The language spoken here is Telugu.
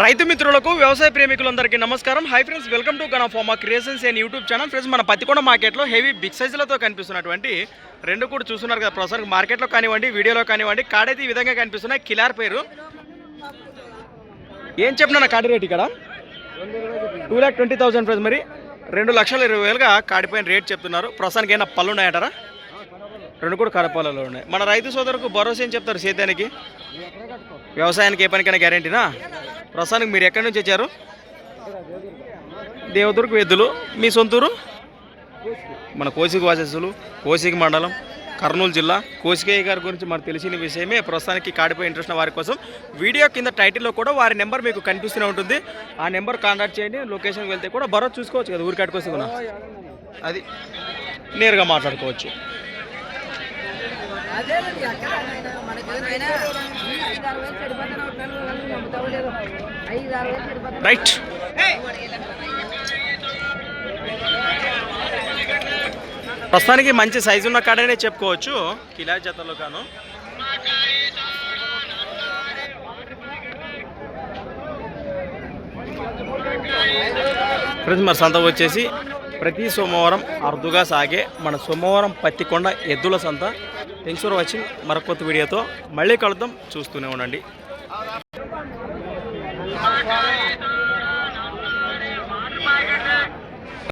రైతు మిత్రులకు వ్యవసాయ ప్రేమికులందరికీ నమస్కారం. Hi friends, welcome to Gana pharma creations and YouTube channel. Friends, మన పత్తికొండ మార్కెట్లో హెవీ బిగ్ సైజులతో కనిపిస్తున్నటువంటి రెండు కూడా చూస్తున్నారు కదా. ప్రస్తుతానికి మార్కెట్లో కానివ్వండి, వీడియోలో కానివ్వండి, కాడైతే ఈ విధంగా కనిపిస్తున్నాయి. కిలార్ పేరు ఏం చెప్పినా కాడి రేట్ ఇక్కడ 2,20,000 ఫ్రెండ్స్. మరి 2,20,000గా కాడిపోయిన రేట్ చెప్తున్నారు. ప్రస్తుతానికి ఏమైనా పళ్ళు ఉన్నాయంటారా? రెండు కూడా కడపాలలో ఉన్నాయి. మన రైతు సోదరుకు భరోసా ఏం చెప్తారు? సేద్యానికి వ్యవసాయానికి ఏ పనికైనా గ్యారెంటీనా? ప్రస్తుతానికి మీరు ఎక్కడి నుంచి వచ్చారు? దేవదుర్గ ఎద్దులు. మీ సొంతూరు? మన కోసిక వాసస్సులు, కోసిక మండలం, కర్నూలు జిల్లా. కోసికయ్య గారి గురించి మనకు తెలిసిన విషయమే. ప్రస్తుతానికి కాడిపోయి ఇంట్రెస్ట్ ఉన్న వారి కోసం వీడియో కింద టైటిల్లో కూడా వారి నెంబర్ మీకు కనిపిస్తూనే ఉంటుంది. ఆ నెంబర్ కాంటాక్ట్ చేయండి. లొకేషన్కి వెళ్తే కూడా భరోసా చూసుకోవచ్చు కదా. ఊరి కాటుకోసుకున్నా అది నేరుగా మాట్లాడుకోవచ్చు. రైట్, ప్రస్తుతానికి మంచి సైజు ఉన్న కాడనే చెప్పుకోవచ్చు. కిలా జతలో కాను ఫ్రెండ్స్, మరి సంత వచ్చేసి ప్రతి సోమవారం అరుదుగా సాగే మన సోమవారం పత్తికొండ ఎద్దుల సంత. Thanks for watching. మరొక కొత్త వీడియోతో మళ్ళీ కలుద్దాం. చూస్తూనే ఉండండి.